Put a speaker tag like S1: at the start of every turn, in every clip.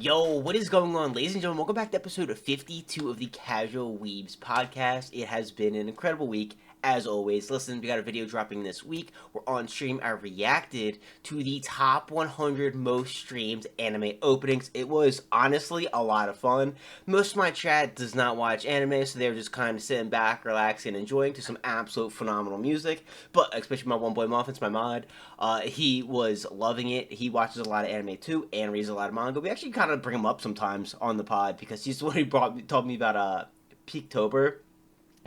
S1: Yo, what is going on, ladies and gentlemen? Welcome back to episode 52 of the Casual Weebs podcast. It has been an incredible week, as always. Listen, we got a video dropping this week. We're on stream. I reacted to the top 100 most streamed anime openings. It was honestly a lot of fun. Most of my chat does not watch anime, so they're just kind of sitting back, relaxing, enjoying to some absolute phenomenal music. But especially my one boy Muffins, my mod, he was loving it. He watches a lot of anime too, and reads a lot of manga. We actually kind of bring him up sometimes on the pod because he's the one who told me about Peaktober.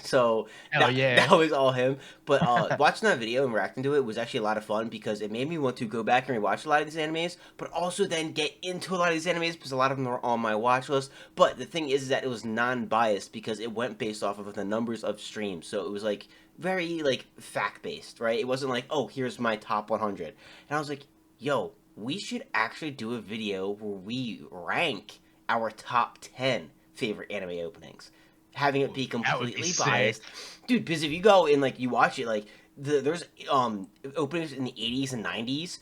S1: So
S2: Hell
S1: that
S2: yeah.
S1: was all him. But watching that video and reacting to it was actually a lot of fun because it made me want to go back and rewatch a lot of these animes, but also then get into a lot of these animes because a lot of them are on my watch list. But the thing is that it was non-biased because it went based off of the numbers of streams. So it was like very like fact-based, right? It wasn't like, oh, here's my top 100. And I was like, yo, we should actually do a video where we rank our top 10 favorite anime openings, having it
S2: Ooh,
S1: be
S2: that would be
S1: completely
S2: sick.
S1: biased, dude. Because if you go and like you watch it, like there's openings in the 80s and 90s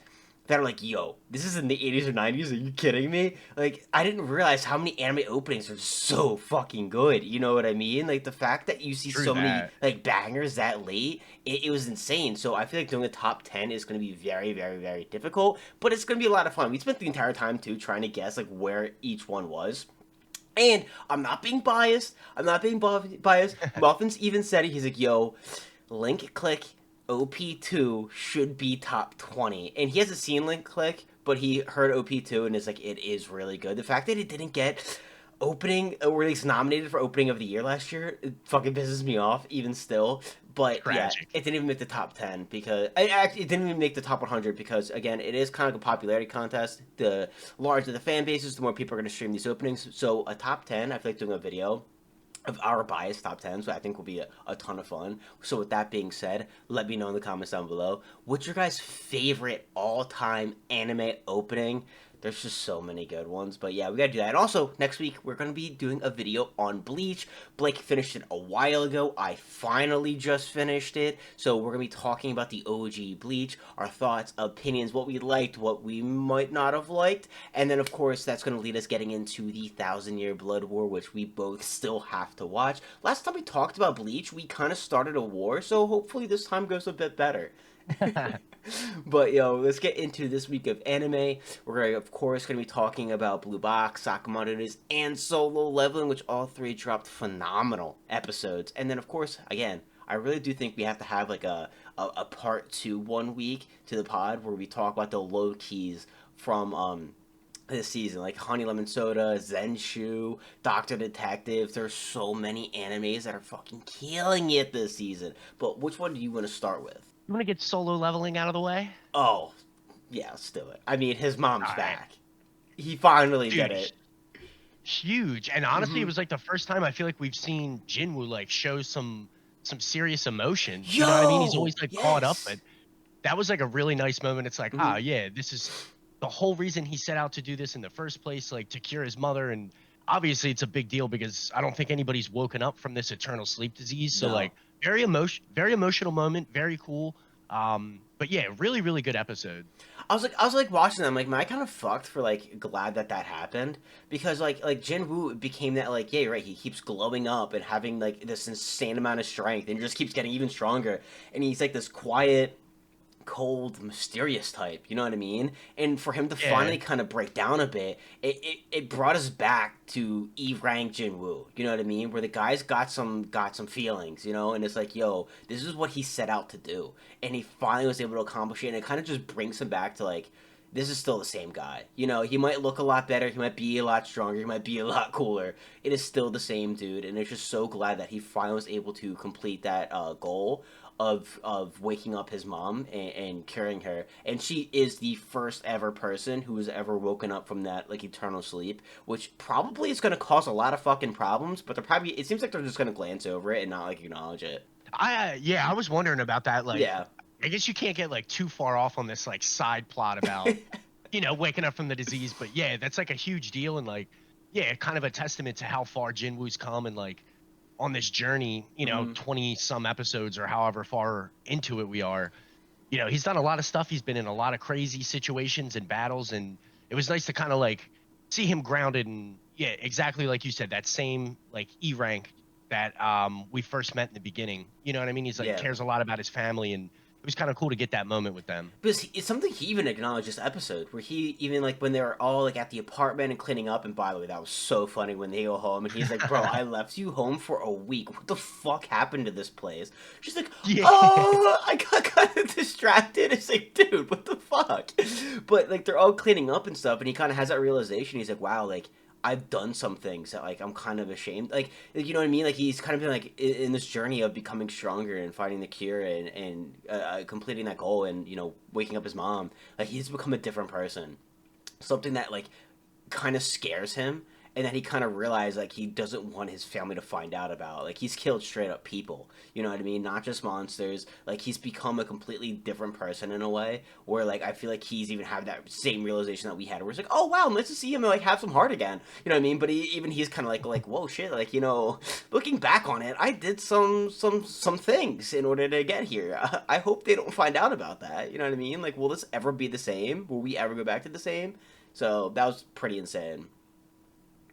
S1: that are like, yo, this is in the 80s or 90s. Are you kidding me? Like, I didn't realize how many anime openings are so fucking good. You know what I mean? Like the fact that you see
S2: True
S1: so many
S2: that.
S1: like bangers that late, it was insane. So I feel like doing a top 10 is going to be very, very, very difficult, but it's going to be a lot of fun. We spent the entire time too trying to guess like where each one was. And I'm not being biased. I'm not being biased. Muffins even said it. He's like, yo, Link Click OP2 should be top 20. And he hasn't seen Link Click, but he heard OP2 and is like, it is really good. The fact that it didn't get opening, or at least nominated for opening of the year last year, it fucking pisses me off even still. But yeah,
S2: Tragic.
S1: it didn't even make the top 10 because it didn't even make the top 100 because again, it is kind of a popularity contest. The larger the fan bases, the more people are going to stream these openings. So a top 10, I feel like doing a video of our biased top 10, so I think will be a ton of fun. So with that being said, let me know in the comments down below, what's your guys' favorite all-time anime opening? There's just so many good ones, but yeah, we gotta do that. And also, next week, we're gonna be doing a video on Bleach. Blake finished it a while ago. I finally just finished it. So we're gonna be talking about the OG Bleach, our thoughts, opinions, what we liked, what we might not have liked. And then, of course, that's gonna lead us getting into the Thousand Year Blood War, which we both still have to watch. Last time we talked about Bleach, we kind of started a war, so hopefully this time goes a bit better. But yo, let's get into this week of anime. We're gonna, of course, gonna be talking about Blue Box, Sakamoto Days, and Solo Leveling, which all three dropped phenomenal episodes. And then, of course, again, I really do think we have to have like a part two one week to the pod where we talk about the low keys from this season, like Honey Lemon Soda, Zenshu, Doctor Detective. There's so many animes that are fucking killing it this season. But which one do you want to start with?
S2: You want to get solo leveling out of the way?
S1: Oh, yeah, let's do it. I mean, his
S2: All
S1: mom's
S2: right.
S1: back. He finally did
S2: Dude,
S1: it.
S2: huge. And honestly, it
S1: Hmm.
S2: was like the first time I feel like we've seen Jinwoo like show some serious emotion. You know what I mean? He's
S1: Yo,
S2: always like caught up,
S1: yes.
S2: but that was like a really nice moment. It's like,
S1: Hmm.
S2: ah, yeah, this is the whole reason he set out to do this in the first place, like to cure his mother. And obviously, it's a big deal because I don't think anybody's woken up from this eternal sleep disease. So
S1: No.
S2: like, very emotional moment, very cool. But yeah, really, really good episode.
S1: I was like watching them, like, man, I kind of fucked for like glad that that happened because like Jinwoo became that like, yeah, you're right. He keeps glowing up and having like this insane amount of strength and just keeps getting even stronger. And he's like this quiet, cold, mysterious type. You know what I mean? And for him to
S2: Yeah,
S1: finally kind of break down a bit, it brought us back to E rank Jinwoo. You know what I mean? Where the guys got some feelings, you know, and it's like, yo, this is what he set out to do, and he finally was able to accomplish it, and it kind of just brings him back to like. This is still the same guy. You know, he might look a lot better, he might be a lot stronger, he might be a lot cooler. It is still the same dude, and it's just so glad that he finally was able to complete that goal of waking up his mom and curing her, and she is the first ever person who has ever woken up from that like eternal sleep, which probably is going to cause a lot of fucking problems, but they're probably, it seems like they're just going to glance over it and not like acknowledge it.
S2: yeah, I was wondering about that. Like,
S1: Yeah.
S2: I guess you can't get like too far off on this like side plot about waking up from the disease. But yeah, that's like a huge deal and like yeah, kind of a testament to how far Jinwoo's come and like on this journey,
S1: Hmm.
S2: 20 some episodes or however far into it we are. He's done a lot of stuff. He's been in a lot of crazy situations and battles, and it was nice to kind of like see him grounded and yeah, exactly like you said, that same like E rank that we first met in the beginning. You know what I mean? He's like
S1: Yeah.
S2: cares a lot about his family, and it was kind of cool to get that moment with them.
S1: Because it's something he even acknowledged this episode, where he even like when they were all like at the apartment and cleaning up. And by the way, that was so funny when they go home and he's like, "Bro, I left you home for a week. What the fuck happened to this place?" She's like,
S2: Yeah.
S1: "Oh, I got kind of distracted." It's like, dude, what the fuck? But like they're all cleaning up and stuff, and he kind of has that realization. He's like, "Wow, like." I've done some things that like I'm kind of ashamed, like you know what I mean. Like he's kind of been like in this journey of becoming stronger and finding the cure and completing that goal and waking up his mom. Like he's become a different person. Something that like kind of scares him, and then he kind of realized like he doesn't want his family to find out about. Like he's killed straight up people, you know what I mean, not just monsters. Like he's become a completely different person in a way where like I feel like he's even had that same realization that we had, where it's like, oh wow, nice to see him like have some heart again, you know what I mean. But even he's kind of like whoa shit, like looking back on it, I did some things in order to get here. I hope they don't find out about that, you know what I mean. Like will this ever be the same? Will we ever go back to the same? So that was pretty insane.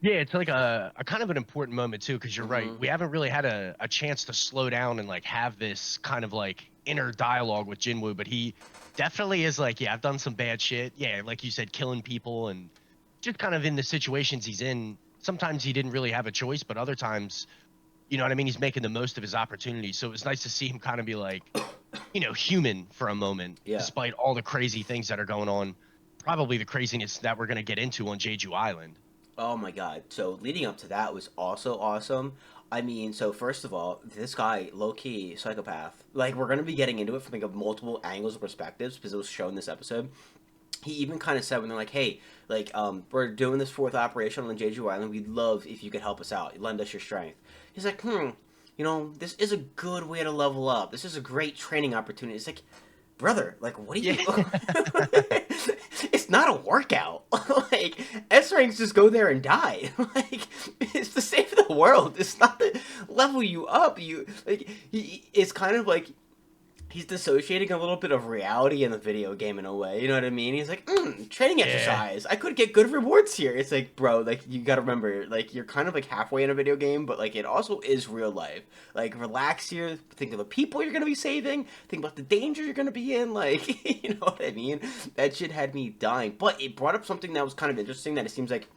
S2: Yeah, it's like a kind of an important moment too, because you're right.
S1: Mm-hmm.
S2: We haven't really had a chance to slow down and like have this kind of like inner dialogue with Jinwoo, but he definitely is like, yeah, I've done some bad shit. Yeah, like you said, killing people and just kind of in the situations he's in. Sometimes he didn't really have a choice, but other times, you know what I mean? He's making the most of his opportunities. So it was nice to see him kind of be like, human for a moment,
S1: Yeah.
S2: despite all the crazy things that are going on. Probably the craziness that we're going to get into on Jeju Island.
S1: Oh my god. So leading up to that was also awesome. I mean, so first of all, this guy, low key psychopath. Like we're gonna be getting into it from like multiple angles and perspectives because it was shown this episode. He even kind of said when they're like, "Hey, like, we're doing this fourth operation on Jeju Island. We'd love if you could help us out, lend us your strength." He's like, this is a good way to level up. This is a great training opportunity. It's like, brother, like, what are
S2: Yeah.
S1: you? It's not a workout. Like, S ranks just go there and die. Like, it's to save the world. It's not to level you up. It's kind of like he's dissociating a little bit of reality in the video game in a way. You know what I mean? He's like, training
S2: Yeah.
S1: exercise. I could get good rewards here. It's like, bro, like you gotta remember, like you're kind of like halfway in a video game, but like it also is real life. Like relax here. Think of the people you're gonna be saving. Think about the danger you're gonna be in. Like, you know what I mean? That shit had me dying. But it brought up something that was kind of interesting. That it seems like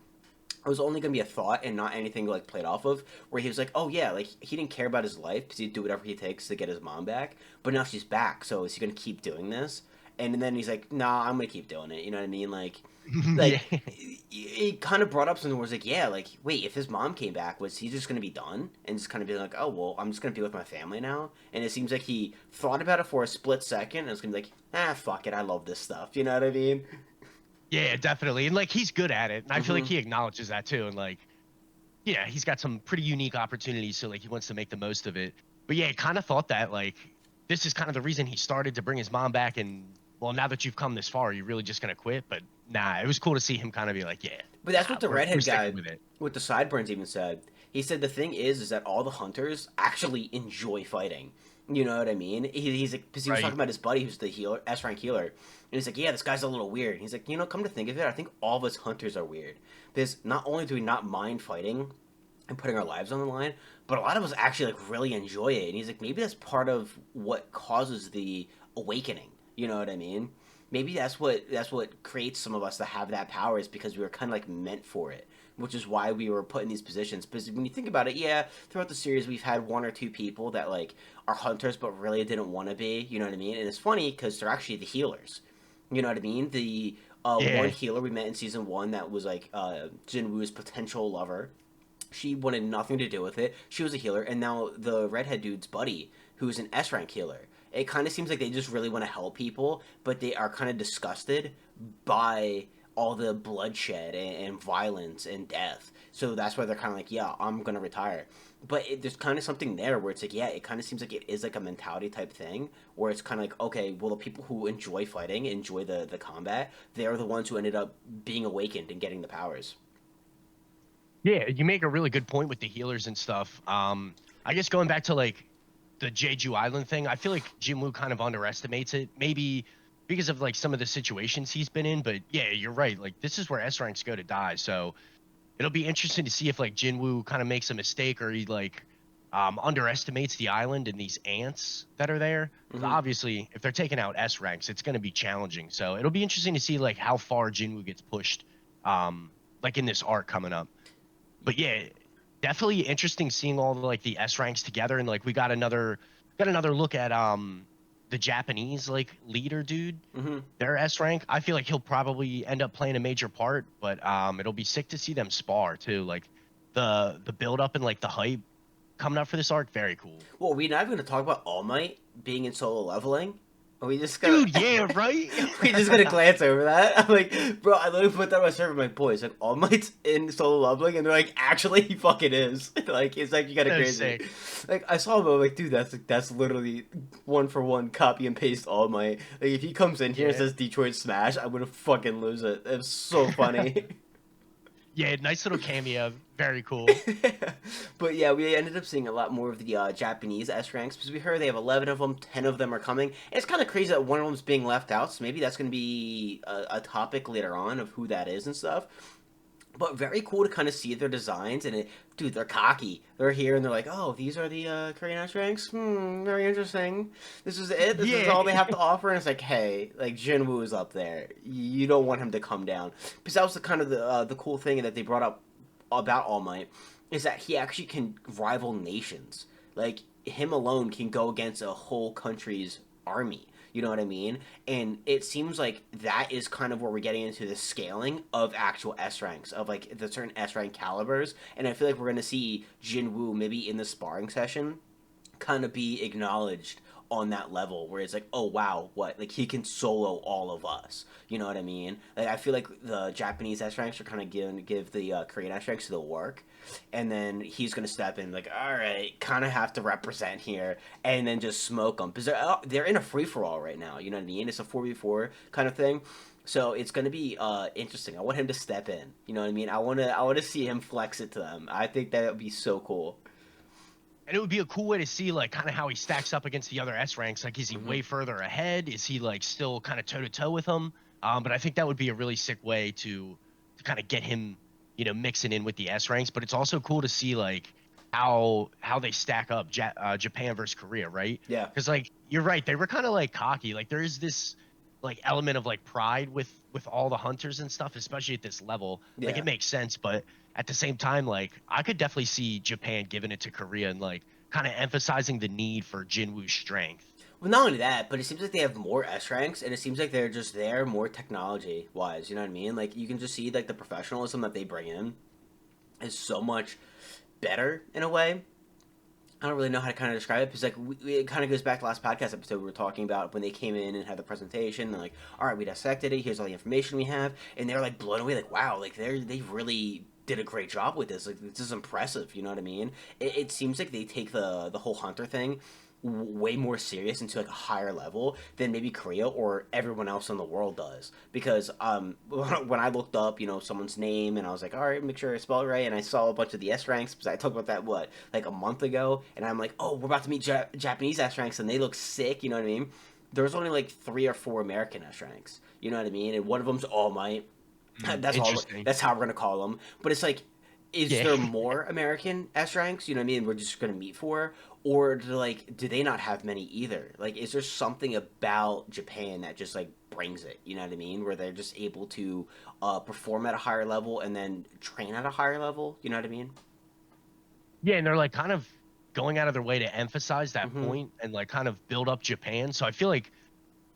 S1: it was only gonna be a thought and not anything like played off of. Where he was like, "Oh yeah, like he didn't care about his life because he'd do whatever he takes to get his mom back. But now she's back, so is he gonna keep doing this?" And then he's like, "Nah, I'm gonna keep doing it." You know what I mean?
S2: Yeah.
S1: He kind of brought up something where it's like, "Yeah, like wait, if his mom came back, was he just gonna be done and just kind of be like, oh well, I'm just gonna be with my family now?" And it seems like he thought about it for a split second and it's gonna be like, fuck it, I love this stuff. You know what I mean?
S2: Yeah, definitely. And like he's good at it. And I feel like
S1: Mm-hmm.
S2: he acknowledges that too. And like, yeah, he's got some pretty unique opportunities. So like he wants to make the most of it. But yeah, kind of thought that like this is kind of the reason he started to bring his mom back. And well, now that you've come this far, are you really just gonna quit? But nah, it was cool to see him kind of be like, yeah,
S1: But that's
S2: nah,
S1: what the
S2: we're
S1: redhead
S2: sticking
S1: guy
S2: with it.
S1: with the sideburns even said. He said the thing is that all the hunters actually enjoy fighting. You know what I mean? He's like, because he was talking
S2: Right.
S1: about his buddy who's the healer, S rank healer, and he's like, yeah, this guy's a little weird. He's like, come to think of it, I think all of us hunters are weird because not only do we not mind fighting and putting our lives on the line, but a lot of us actually like really enjoy it. And he's like, maybe that's part of what causes the awakening. You know what I mean? Maybe that's what creates some of us to have that power is because we were kind of like meant for it, which is why we were put in these positions. Because when you think about it, yeah, throughout the series we've had one or two people that like are hunters but really didn't want to be. You know what I mean? And it's funny because they're actually the healers. You know what I mean? The one
S2: Yeah.
S1: healer we met in season one that was like Jinwoo's potential lover, she wanted nothing to do with it. She was a healer, and now the redhead dude's buddy, who's an S rank healer. It kind of seems like they just really want to help people, but they are kind of disgusted by all the bloodshed and violence and death. So that's why they're kind of like, yeah, I'm gonna retire. But there's kind of something there where it's like, yeah, it kind of seems like it is like a mentality type thing where it's kind of like, okay, well, the people who enjoy fighting, enjoy the combat, they're the ones who ended up being awakened and getting the powers.
S2: Yeah, you make a really good point with the healers and stuff. I guess going back to like the Jeju Island thing, I feel like Jinwoo kind of underestimates it. Maybe because of like some of the situations he's been in. But yeah, you're right. Like this is where S ranks go to die. So it'll be interesting to see if like Jinwoo kind of makes a mistake or he like underestimates the island and these ants that are there. 'Cause
S1: Hmm.
S2: obviously, if they're taking out S ranks, it's going to be challenging. So it'll be interesting to see like how far Jinwoo gets pushed, like in this arc coming up. But yeah, definitely interesting seeing all the, like the S ranks together, and like we got another look at the Japanese like leader dude,
S1: Hmm.
S2: their S rank. I feel like he'll probably end up playing a major part, but it'll be sick to see them spar too. Like the build up and like the hype coming up for this arc, very cool.
S1: Well, we're not going to talk about All Might being in solo leveling. Are we just gonna
S2: Dude, yeah, right?
S1: we just gonna glance over that? I'm like, bro, I literally put that on my server. I'm like, boys, like All Might's in solo leveling, and they're like, actually, he fucking is. Like, it's like you got a
S2: So
S1: crazy.
S2: sick.
S1: Like, I saw him, I'm like, dude, that's literally one for one copy and paste All Might. Like, if he comes in here and
S2: Yeah.
S1: says Detroit Smash, I'm gonna fucking lose it. It's so funny.
S2: Yeah, nice little cameo. Very cool.
S1: But yeah, we ended up seeing a lot more of the Japanese S ranks because we heard they have 11 of them, 10 of them are coming. And it's kind of crazy that one of them's being left out, so maybe that's going to be a topic later on of who that is and stuff. But very cool to kind of see their designs, and dude, they're cocky. They're here and they're like, oh, these are the Korean S ranks? Very interesting. This is it? This is
S2: Yeah.
S1: all they have to offer? And it's like, hey, like, Jinwoo is up there. You don't want him to come down. Because that was the kind of the cool thing that they brought up about All Might, is that he actually can rival nations. Like, him alone can go against a whole country's army. You know what I mean? And it seems like that is kind of where we're getting into the scaling of actual S ranks, of like the certain S rank calibers. And I feel like we're going to see Jinwoo maybe in the sparring session kind of be acknowledged on that level where it's like, oh wow, what, like he can solo all of us. You know what I mean? Like I feel like the Japanese S ranks are kind of give the Korean S ranks the work, and then he's gonna step in like, all right, kind of have to represent here, and then just smoke them because they're in a free for all right now. You know what I mean? It's a 4v4 kind of thing. So it's gonna be interesting. I want him to step in. You know what I mean? I wanna see him flex it to them. I think that would be so cool.
S2: And it would be a cool way to see like kind of how he stacks up against the other S ranks. Like, is he
S1: Hmm.
S2: way further ahead? Is he like still kind of toe to toe with them? But I think that would be a really sick way to kind of get him, mixing in with the S ranks. But it's also cool to see like how they stack up Japan versus Korea, right?
S1: Yeah.
S2: Because like you're right, they were kind of like cocky. Like there is this like element of like pride with all the hunters and stuff, especially at this level. Like
S1: Yeah.
S2: it makes sense, but at the same time, like I could definitely see Japan giving it to Korea and like kind of emphasizing the need for Jinwoo's strength.
S1: Well, not only that, but it seems like they have more S ranks, and it seems like they're just there more technology wise. You know what I mean? Like you can just see like the professionalism that they bring in is so much better in a way. I don't really know how to kind of describe it because like it kind of goes back to last podcast episode we were talking about when they came in and had the presentation and like, all right, we dissected it. Here's all the information we have, and they're like blown away, like wow, like they really did a great job with this. Like this is impressive. You know what I mean? It seems like they take the whole hunter thing way more serious into like a higher level than maybe Korea or everyone else in the world does. Because when I looked up, someone's name and I was like, all right, make sure I spell it right, and I saw a bunch of the S ranks because I talked about that what like a month ago, and I'm like, oh, we're about to meet Japanese S ranks and they look sick. You know what I mean? There's only like 3 or 4 American S ranks. You know what I mean? And one of them's All Might. That's all.
S2: Interesting.
S1: That's how we're gonna call them. But it's like, is
S2: Yeah.
S1: there more American S ranks? You know what I mean? We're just gonna meet for, or do they not have many either? Like, is there something about Japan that just like brings it? You know what I mean? Where they're just able to perform at a higher level and then train at a higher level. You know what I mean?
S2: Yeah, and they're like kind of going out of their way to emphasize that
S1: Mm-hmm.
S2: point and like kind of build up Japan. So I feel like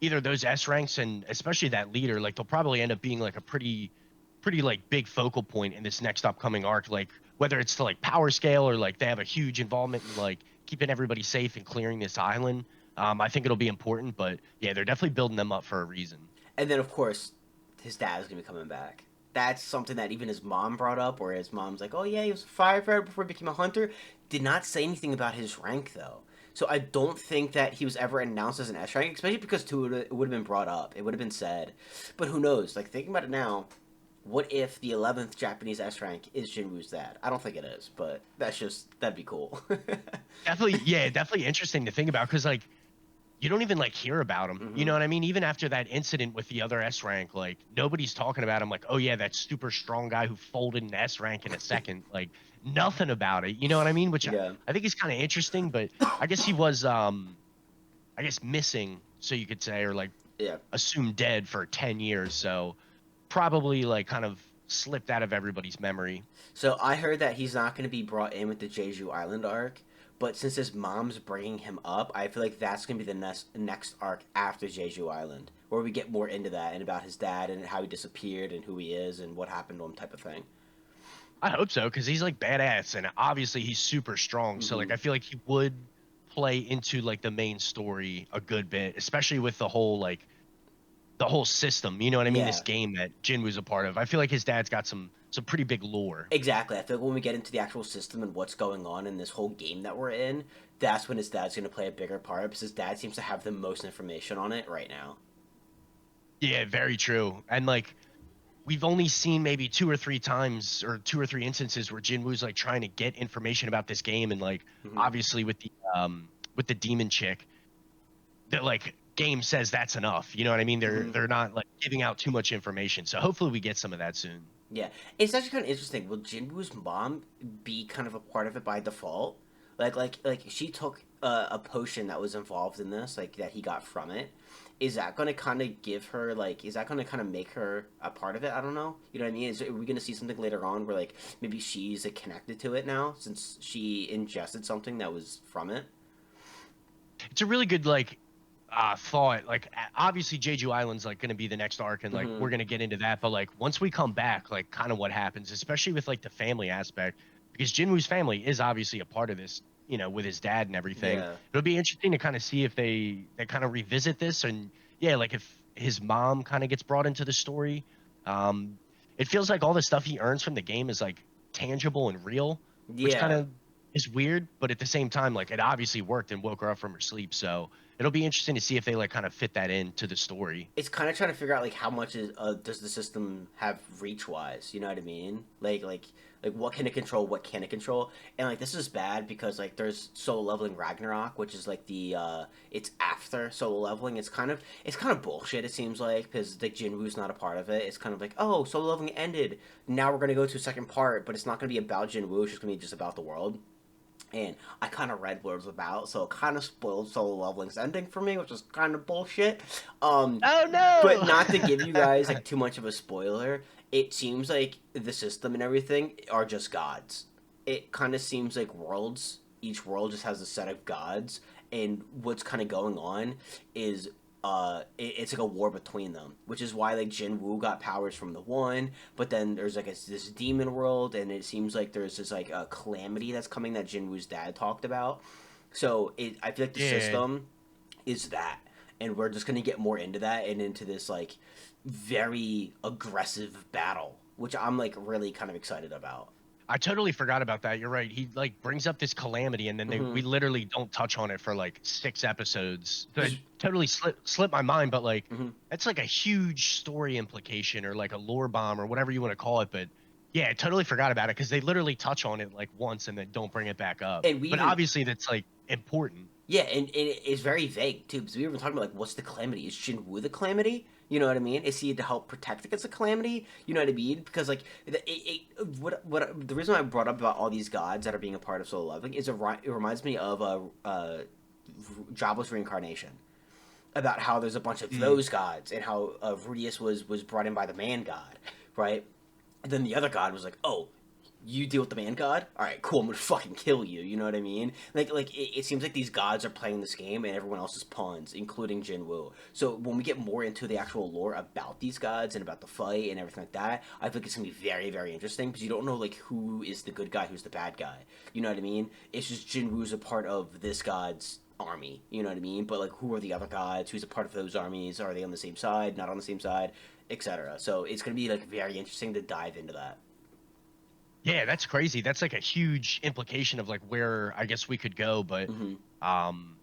S2: either those S ranks and especially that leader, like they'll probably end up being like a pretty like big focal point in this next upcoming arc. Like whether it's to like power scale or like they have a huge involvement in like keeping everybody safe and clearing this island. I think it'll be important, but yeah, they're definitely building them up for a reason.
S1: And then of course, his dad is gonna be coming back. That's something that even his mom brought up, where his mom's like, "Oh yeah, he was a firefighter before he became a hunter." Did not say anything about his rank though. So I don't think that he was ever announced as an S rank, especially because too it would have been brought up. It would have been said, but who knows? Like thinking about it now, what if the 11th Japanese S rank is Jinwoo's dad? I don't think it is, but that'd be cool.
S2: Definitely, yeah, definitely interesting to think about because like you don't even like hear about him. You
S1: Hmm.
S2: know what I mean? Even after that incident with the other S rank, like nobody's talking about him. Like, oh yeah, that super strong guy who folded an S rank in a second. Like nothing about it. You know what I mean? Which
S1: Yeah.
S2: I think is kind of interesting. But I guess he was, I guess missing, so you could say, or like
S1: Yeah.
S2: assumed dead for 10 years. So probably like kind of slipped out of everybody's memory.
S1: So I heard that he's not going to be brought in with the Jeju Island arc, but since his mom's bringing him up, I feel like that's going to be the next arc after Jeju Island, where we get more into that and about his dad and how he disappeared and who he is and what happened to him, type of thing.
S2: I hope so, because he's like badass and obviously he's super strong. So
S1: Hmm.
S2: like I feel like he would play into like the main story a good bit, especially with the whole like the whole system. You know what I mean? This
S1: Yeah,
S2: game that Jinwoo's a part of. I feel like his dad's got some pretty big lore.
S1: exactly. I feel like when we get into the actual system and what's going on in this whole game that we're in, that's when his dad's going to play a bigger part because his dad seems to have the most information on it right now.
S2: Yeah, very true. And like we've only seen maybe two or three times or two or three instances where Jinwoo's like trying to get information about this game and like
S1: Hmm.
S2: obviously with the demon chick, the like game says that's enough. You know what I mean?
S1: Hmm.
S2: They're not like giving out too much information. So hopefully we get some of that soon.
S1: Yeah, it's actually kind of interesting. Will Jinwoo's mom be kind of a part of it by default? Like she took a potion that was involved in this, like that he got from it. Is that going to kind of give her like? Is that going to kind of make her a part of it? I don't know. You know what I mean? Are we going to see something later on where like maybe she's connected to it now since she ingested something that was from it?
S2: It's a really good like thought. Like obviously Jeju Island's like going to be the next arc and like
S1: Mm-hmm.
S2: we're going to get into that, but like once we come back, like kind of what happens, especially with like the family aspect, because Jinwoo's family is obviously a part of this, you know, with his dad and everything.
S1: Yeah.
S2: It'll be interesting to kind of see if they kind of revisit this and yeah, like if his mom kind of gets brought into the story. Um it feels like all the stuff he earns from the game is like tangible and real, which kind
S1: Yeah.
S2: of is weird, but at the same time like it obviously worked and woke her up from her sleep. So it'll be interesting to see if they like kind of fit that into the story.
S1: It's kind of trying to figure out like how much does the system have reach wise. You know what I mean? Like what can it control? What can it control? And like this is bad because like there's solo leveling Ragnarok, which is like the it's after solo leveling. It's kind of bullshit. It seems like because like Jinwoo's not a part of it. It's kind of like oh solo leveling ended. Now we're gonna go to a second part, but it's not gonna be about Jinwoo. It's just gonna be just about the world. And I kind of read what it was about, so it kind of spoiled Solo Leveling's ending for me, which is kind of bullshit.
S2: Oh
S1: But
S2: no!
S1: not to give you guys like too much of a spoiler, it seems like the system and everything are just gods. It kind of seems like worlds. Each world just has a set of gods, and what's kind of going on is it's like a war between them, which is why like Jinwoo got powers from the one, but then there's like this demon world, and it seems like there's this like a calamity that's coming that Jinwoo's dad talked about. So I feel like the
S2: Yeah,
S1: system is that, and we're just gonna get more into that and into this like very aggressive battle, which I'm like really kind of excited about.
S2: I totally forgot about that. You're right. He like brings up this calamity, and then
S1: Hmm.
S2: we literally don't touch on it for like 6 episodes. So it
S1: Because
S2: totally slipped my mind, but like
S1: hmm
S2: that's like a huge story implication or like a lore bomb or whatever you want to call it. But yeah, I totally forgot about it because they literally touch on it like once and then don't bring it back up.
S1: and we
S2: But
S1: even
S2: obviously that's like important.
S1: yeah, and it's very vague too because we were talking about like what's the calamity? Is Jinwoo the calamity? You know what I mean? Is he to help protect against a calamity? You know what I mean? Because like what the reason I brought up about all these gods that are being a part of Solo Leveling is it reminds me of Jobless Reincarnation about how there's a bunch of
S2: Mm.
S1: those gods and how Rudius was brought in by the man god, right? And then the other god was like, "Oh, you deal with the man god? All right, cool. I'm gonna fucking kill you." You know what I mean? Like it seems like these gods are playing this game and everyone else is pawns, including Jinwoo. So when we get more into the actual lore about these gods and about the fight and everything like that, I think it's gonna be very very interesting because you don't know like who is the good guy, who's the bad guy. You know what I mean? It's just Jinwoo's a part of this god's army. You know what I mean? But like, who are the other gods? Who's a part of those armies? Are they on the same side? Not on the same side? Etc. So it's gonna be like very interesting to dive into that.
S2: Yeah, that's crazy. That's like a huge implication of like where I guess we could go, but
S1: Hmm.
S2: um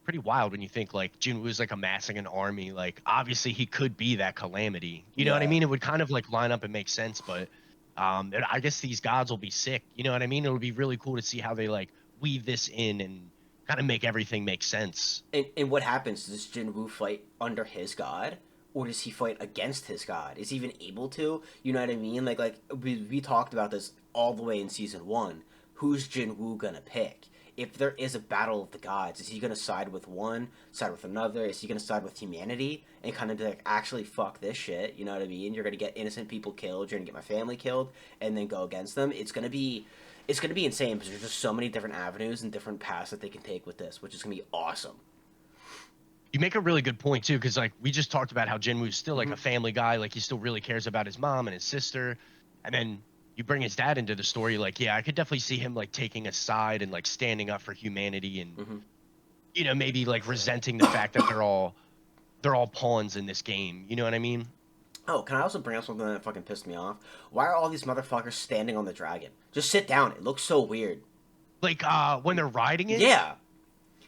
S2: pretty wild when you think like Jinwoo's like amassing an army. Like obviously he could be that calamity. You know what I
S1: Yeah.
S2: mean? It would kind of like line up and make sense, but I guess these gods will be sick. You know what I mean? It would be really cool to see how they like weave this in and kind of make everything make sense.
S1: And what happens? Does Jinwoo fight under his god? Or does he fight against his god? Is he even able to? You know what I mean? Like we talked about this all the way in season one. Who's Jinwoo gonna pick? If there is a battle of the gods, is he gonna side with one, side with another? Is he gonna side with humanity and kind of be like, actually, fuck this shit? You know what I mean? You're gonna get innocent people killed. You're gonna get my family killed, and then go against them. It's gonna be insane because there's just so many different avenues and different paths that they can take with this, which is gonna be awesome.
S2: You make a really good point too, because like we just talked about how Jinwoo's still like
S1: Mm-hmm.
S2: a family guy, like he still really cares about his mom and his sister, and then you bring his dad into the story. Like, yeah, I could definitely see him like taking a side and like standing up for humanity, and
S1: Mm-hmm.
S2: maybe like resenting the fact that they're all pawns in this game. You know what I mean?
S1: Oh, can I also bring up something that fucking pissed me off? Why are all these motherfuckers standing on the dragon? Just sit down. It looks so weird.
S2: Like when they're riding it.
S1: Yeah.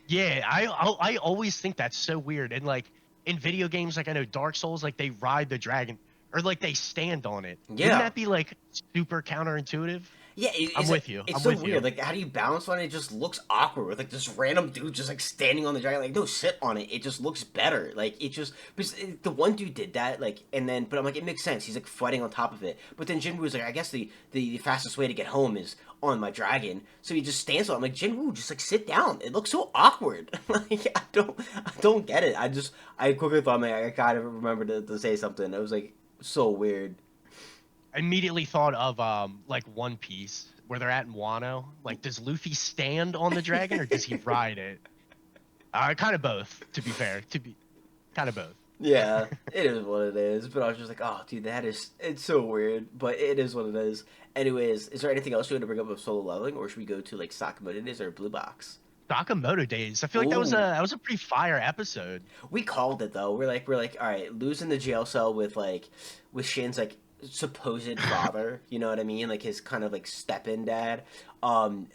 S2: Yeah, I always think that's so weird. And like in video games, like I know Dark Souls, like they ride the dragon or like they stand on it. Wouldn't
S1: Yeah.
S2: that be like super counterintuitive?
S1: Yeah,
S2: I'm
S1: it's like
S2: with you.
S1: it's
S2: I'm
S1: so
S2: with
S1: weird.
S2: you.
S1: Like, how do you balance on it? It just looks awkward with like this random dude just like standing on the dragon. Like, no, sit on it. It just looks better. Like, it just because the one dude did that. Like, and then but I'm like, it makes sense. He's like fighting on top of it. But then Jinwoo was like, I guess the fastest way to get home is on my dragon. So he just stands on. I'm like, Jinwoo, just like sit down. It looks so awkward. Like, I don't get it. I quickly thought, man, I gotta remember to say something. It was like so weird.
S2: I immediately thought of like One Piece where they're at in Wano. Like, does Luffy stand on the dragon or does he ride it? Kind of both, to be fair. To be kind of both.
S1: Yeah, it is what it is. But I was just like, oh, dude, it's so weird. But it is what it is. Anyways, is there anything else you want to bring up with solo leveling, or should we go to like Sakamoto Days or Blue Box?
S2: Sakamoto Days. I feel like that was a
S1: Ooh,
S2: that was a pretty fire episode.
S1: we called it though. We're like, all right, losing the jail cell with Shin's like supposed father. You know what I mean? Like his kind of like step-in dad. And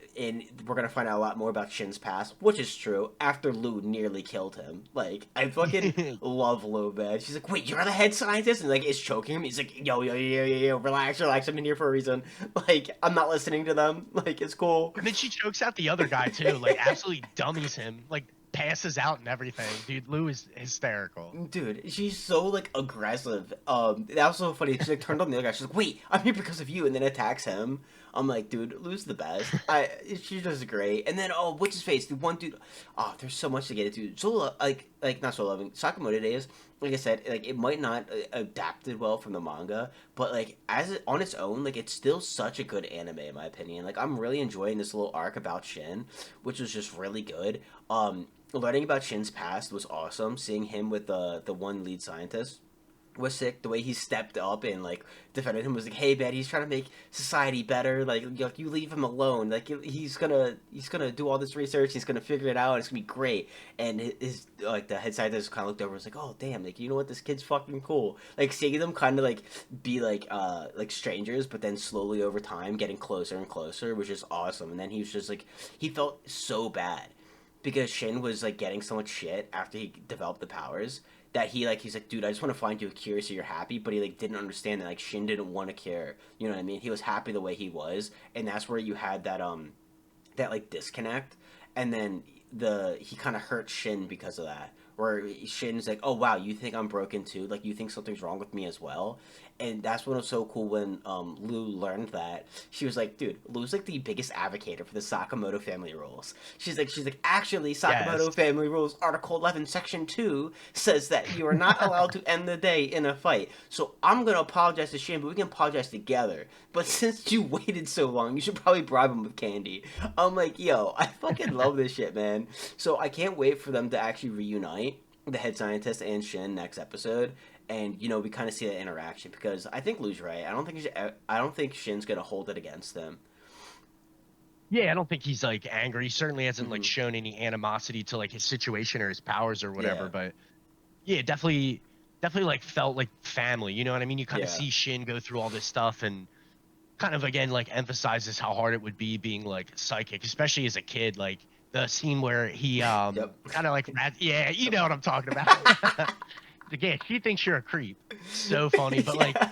S1: we're gonna find out a lot more about Shin's past, which is true. After Lou nearly killed him, like I fucking love Lou, man. She's like, "Wait, you're the head scientist," and like is choking him. He's like, "Yo, yo, yo, yo, yo, relax, relax. I'm in here for a reason. Like I'm not listening to them. Like it's cool."
S2: And then she chokes out the other guy too, like absolutely dummies him, like passes out and everything. Dude, Lou is hysterical.
S1: Dude, she's so like aggressive. That was so funny. She like turned on the other guy. She's like, "Wait, I'm here because of you," and then attacks him. I'm like, dude, Lou's the best. She's just great. And then what's his face? The one dude. Oh, there's so much to get into. So like not so loving Sakamoto Days. Like I said, like it might not adapted well from the manga, but like on its own, like it's still such a good anime in my opinion. Like I'm really enjoying this little arc about Shin, which was just really good. Learning about Shin's past was awesome. Seeing him with the one lead scientist was sick. The way he stepped up and like defended him was like, "Hey, man, he's trying to make society better. Like, you leave him alone. Like, he's gonna do all this research. He's gonna figure it out. And it's gonna be great." And his like the head scientist kind of looked over and was like, "Oh, damn! Like, you know what? This kid's fucking cool." Like seeing them kind of like be like strangers, but then slowly over time getting closer and closer, which is awesome. And then he was just like, he felt so bad because Shin was like getting so much shit after he developed the powers that he's like, dude, I just want to find you a cure so you're happy, but he like didn't understand that like Shin didn't want a cure. You know what I mean? He was happy the way he was, and that's where you had that like disconnect, and then he kind of hurt Shin because of that. Where Shin's like, oh wow, you think I'm broken too? Like you think something's wrong with me as well? And that's what was so cool when Lou learned that. She was like, dude, Lou's like the biggest advocate for the Sakamoto family rules. She's like, actually,
S2: Yes.
S1: Sakamoto family rules, Article 11, Section 2 says that you are not allowed to end the day in a fight. So I'm gonna apologize to Shin, but we can apologize together. But since you waited so long, you should probably bribe him with candy. I'm like, yo, I fucking love this shit, man. So I can't wait for them to actually reunite the head scientist and Shin next episode, and we kind of see that interaction because I think Lou's right. I don't think Shin's gonna hold it against them.
S2: Yeah, I don't think he's like angry. He certainly hasn't like
S1: Hmm.
S2: shown any animosity to like his situation or his powers or whatever.
S1: Yeah,
S2: But yeah, definitely like felt like family. You know what I mean? You kind of
S1: yeah,
S2: see Shin go through all this stuff and kind of again like emphasizes how hard it would be being like psychic, especially as a kid. Like the scene where he
S1: yep,
S2: kind of like yeah, you know what I'm talking about. Again, she thinks you're a creep. So funny, but like
S1: yeah.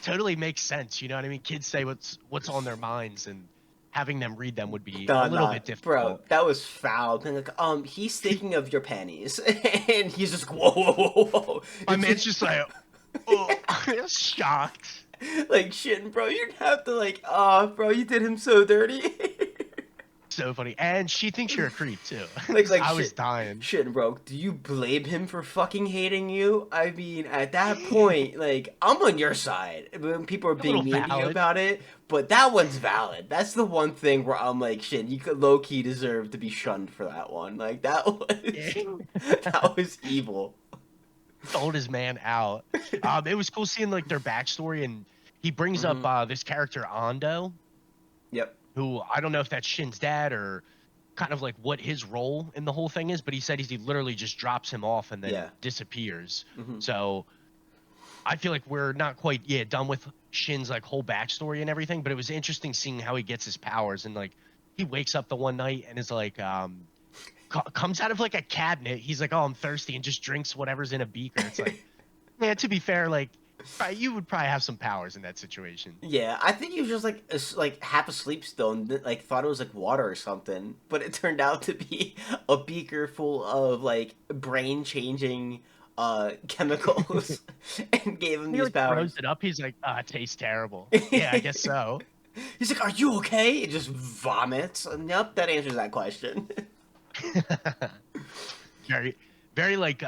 S2: totally makes sense. You know what I mean? Kids say what's on their minds, and having them read them would be a
S1: Nah,
S2: little
S1: nah,
S2: bit
S1: bro,
S2: difficult.
S1: that was foul. Being like, he's thinking of your panties, and he's just whoa, whoa, whoa, whoa.
S2: My
S1: It's
S2: man's
S1: just,
S2: just like, oh, shocked.
S1: like shit, bro. You'd have to like, ah, bro, you did him so dirty.
S2: So funny. And she thinks you're a creep too.
S1: Like
S2: I was
S1: shit,
S2: dying.
S1: shit, bro. Do you blame him for fucking hating you? I mean, at that point, like, I'm on your side when people are
S2: A
S1: being
S2: little
S1: mean to you
S2: valid.
S1: about it. But that one's valid. That's the one thing where I'm like, shit, you could low key deserve to be shunned for that one. Like that was,
S2: Yeah.
S1: that was evil.
S2: Sold his man out. It was cool seeing like their backstory, and he brings up
S1: Hmm.
S2: this character Ando,
S1: Yep.
S2: who I don't know if that's Shin's dad or kind of like what his role in the whole thing is, but he said he literally just drops him off and then
S1: Yeah.
S2: disappears.
S1: Hmm.
S2: So I feel like we're not quite done with Shin's like whole backstory and everything, but it was interesting seeing how he gets his powers, and like he wakes up the one night and is like comes out of like a cabinet. He's like, "Oh, I'm thirsty," and just drinks whatever's in a beaker. It's like, man, to be fair, like you would probably have some powers in that situation.
S1: Yeah, I think he was just like like half asleep still, and like thought it was like water or something, but it turned out to be a beaker full of like brain changing chemicals, and gave him
S2: He
S1: these
S2: like throws
S1: powers.
S2: it up. He's like, "Ah, it tastes terrible." Yeah, I guess so.
S1: He's like, "Are you okay?" It just vomits. Yep, that answers that question.
S2: very, very like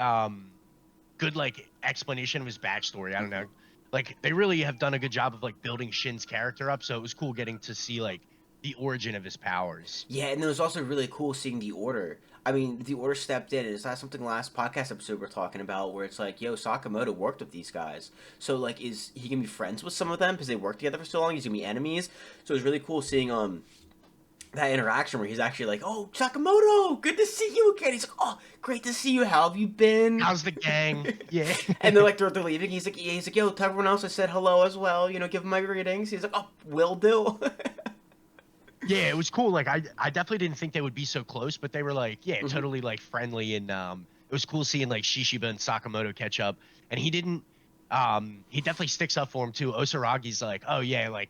S2: good like explanation of his backstory. I don't know. Like they really have done a good job of like building Shin's character up, so it was cool getting to see like the origin of his powers.
S1: Yeah, and it was also really cool seeing the Order. I mean, the Order stepped in. Is that something last podcast episode we're talking about where it's like, yo, Sakamoto worked with these guys. So, like, is he gonna be friends with some of them because they worked together for so long? He's gonna be enemies. So it was really cool seeing that interaction where he's actually like, oh, Sakamoto, good to see you again. He's like, oh, great to see you. How have you been?
S2: How's the gang? Yeah.
S1: And they're like, they're leaving. He's like, yo, tell everyone else I said hello as well. You know, give them my greetings. He's like, oh, will do.
S2: Yeah, it was cool. Like I definitely didn't think they would be so close, but they were like, yeah,
S1: Hmm.
S2: totally like friendly, and it was cool seeing like Shishiba and Sakamoto catch up. And he didn't he definitely sticks up for him too. Osaragi's like, "Oh yeah, like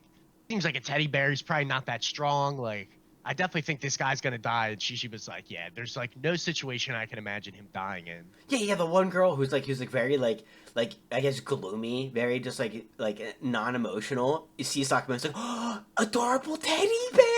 S2: seems like a teddy bear. He's probably not that strong. Like I definitely think this guy's going to die." And Shishiba's like, "Yeah, there's like no situation I can imagine him dying in."
S1: Yeah, the one girl who's like very like I guess gloomy, very just like non emotional. You see Sakamoto's like, oh, adorable teddy bear.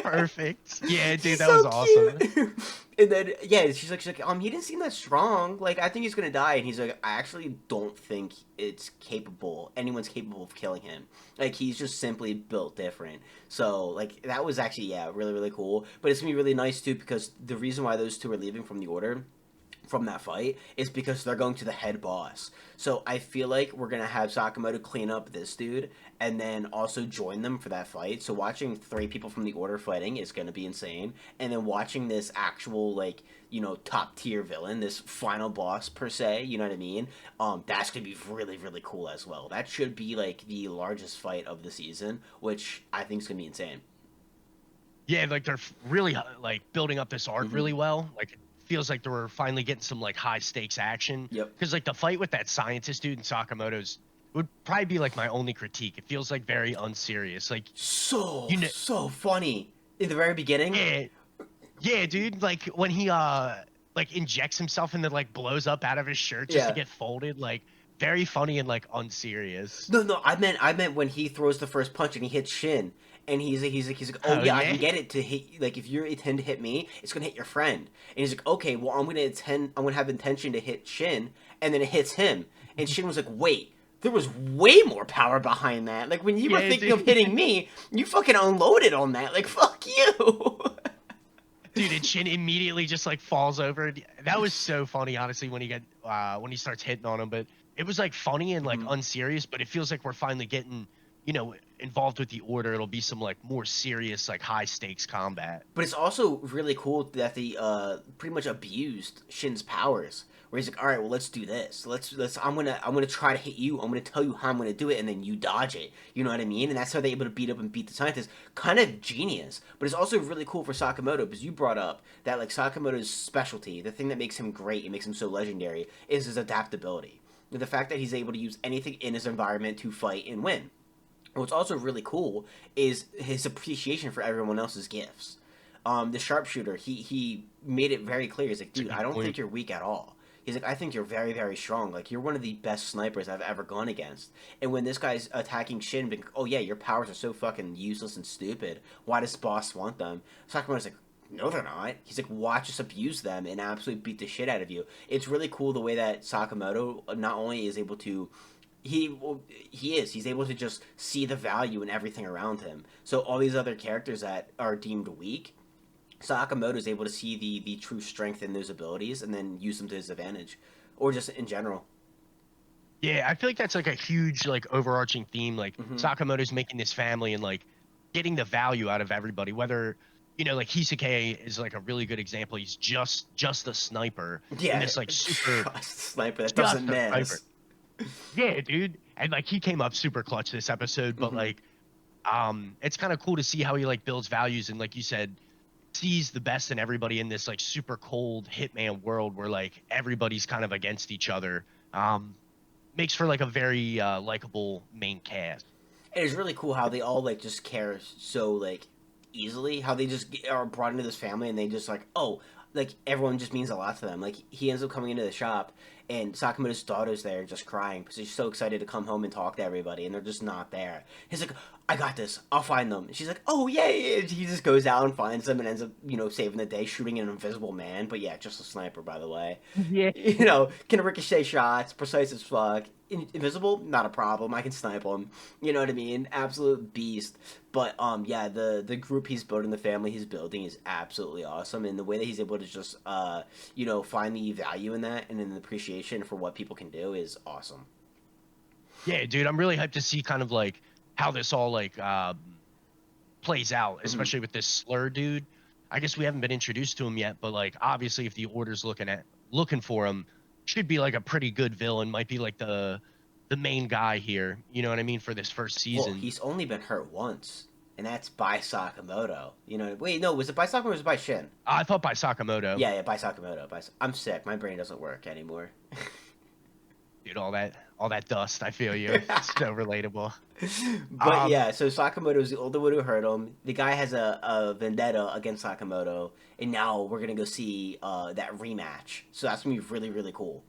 S2: Perfect. Yeah, dude,
S1: He's
S2: that was
S1: so
S2: awesome.
S1: cute. And then yeah, she's like, he didn't seem that strong. Like I think he's gonna die. And he's like, I actually don't think anyone's capable of killing him. Like he's just simply built different. So like that was actually really really cool. But it's gonna be really nice too because the reason why those two are leaving from the Order from that fight is because they're going to the head boss. So I feel like we're gonna have Sakamoto clean up this dude and then also join them for that fight. So watching three people from the Order fighting is gonna be insane. And then watching this actual like, you know, top tier villain, this final boss per se, you know what I mean? That's gonna be really, really cool as well. That should be like the largest fight of the season, which I think is gonna be insane.
S2: Yeah, like they're really like building up this arc
S1: Hmm.
S2: really well. Like it feels like they were finally getting some like high stakes action.
S1: Yep.
S2: Because like the fight with that scientist dude and Sakamoto's would probably be like my only critique. It feels like very unserious. Like
S1: So,
S2: you know,
S1: so funny. In the very beginning,
S2: yeah, yeah, dude. Like when he like injects himself and then like blows up out of his shirt just to
S1: yeah.
S2: get folded. Like very funny and like unserious.
S1: No, I meant when he throws the first punch and he hits Shin, and he's like, oh
S2: Oh
S1: yeah, I
S2: yeah,
S1: can get it to hit. Like if you intend to hit me, it's gonna hit your friend. And he's like, okay, well I'm gonna have intention to hit Shin, and then it hits him. And Shin was like, wait. There was way more power behind that. Like when you were
S2: yeah,
S1: thinking of
S2: dude.
S1: hitting me, you fucking unloaded on that. Like fuck you.
S2: Dude, and Shin immediately just like falls over. That was so funny, honestly, when he starts hitting on him. But it was like funny and like
S1: Mhm.
S2: unserious. But it feels like we're finally getting, involved with the Order. It'll be some like more serious, like high stakes combat.
S1: But it's also really cool that they pretty much abused Shin's powers. Where he's like, all right, well, let's do this. Let's. I'm gonna try to hit you. I'm gonna tell you how I'm gonna do it, and then you dodge it. You know what I mean? And that's how they're able to beat up and beat the scientists. Kind of genius. But it's also really cool for Sakamoto because you brought up that like Sakamoto's specialty, the thing that makes him great and makes him so legendary, is his adaptability. The fact that he's able to use anything in his environment to fight and win. What's also really cool is his appreciation for everyone else's gifts. The sharpshooter, he made it very clear. He's like,
S2: That's a
S1: dude, I
S2: good
S1: don't think
S2: point.
S1: you're weak at all. He's like, I think you're very, very strong. Like, you're one of the best snipers I've ever gone against. And when this guy's attacking Shin, being, oh yeah, your powers are so fucking useless and stupid. Why does boss want them? Sakamoto's like, no, they're not. He's like, watch us abuse them and absolutely beat the shit out of you. It's really cool the way that Sakamoto not only is able to he's able to just see the value in everything around him. So all these other characters that are deemed weak, Sakamoto is able to see the true strength in those abilities and then use them to his advantage, or just in general.
S2: Yeah, I feel like that's like a huge like overarching theme. Like
S1: Hmm.
S2: Sakamoto's making this family and like getting the value out of everybody. Whether like Hisake is like a really good example. He's just a sniper in
S1: Yeah,
S2: this like super
S1: just sniper that
S2: just
S1: doesn't
S2: a sniper.
S1: miss.
S2: Yeah, dude. And like he came up super clutch this episode, but
S1: Hmm.
S2: like it's kind of cool to see how he like builds values and like you said sees the best in everybody in this like super cold hitman world where like everybody's kind of against each other. Makes for like a very likable main cast.
S1: It is really cool how they all like just care so like easily. How they just are brought into this family and they just like, oh, like everyone just means a lot to them. Like he ends up coming into the shop and Sakamoto's daughter's there just crying because she's so excited to come home and talk to everybody and they're just not there. He's like, I got this. I'll find them. She's like, oh yay! And he just goes out and finds them and ends up saving the day, shooting an invisible man. But yeah, just a sniper by the way.
S2: Yeah.
S1: Can ricochet shots, precise as fuck. Invisible, not a problem. I can snipe him. You know what I mean? Absolute beast. But yeah, the group he's building, the family he's building, is absolutely awesome, and the way that he's able to just find the value in that and in the appreciation for what people can do is awesome.
S2: Yeah, dude, I'm really hyped to see kind of like how this all like plays out,
S1: Hmm.
S2: especially with this slur dude. I guess we haven't been introduced to him yet, but like obviously if the order's looking for him, should be like a pretty good villain, might be like the main guy here, you know what I mean, for this first
S1: Well,
S2: season.
S1: he's only been hurt once, and that's by Sakamoto. Wait, no, was it by Sakamoto or was it by Shin?
S2: I thought by Sakamoto.
S1: Yeah, yeah, by Sakamoto. I'm sick. My brain doesn't work anymore.
S2: Dude, all that dust, I feel you. It's so relatable.
S1: But
S2: Um
S1: yeah, so Sakamoto is the older one who hurt him. The guy has a vendetta against Sakamoto, and now we're gonna go see that rematch. So that's gonna be really really cool.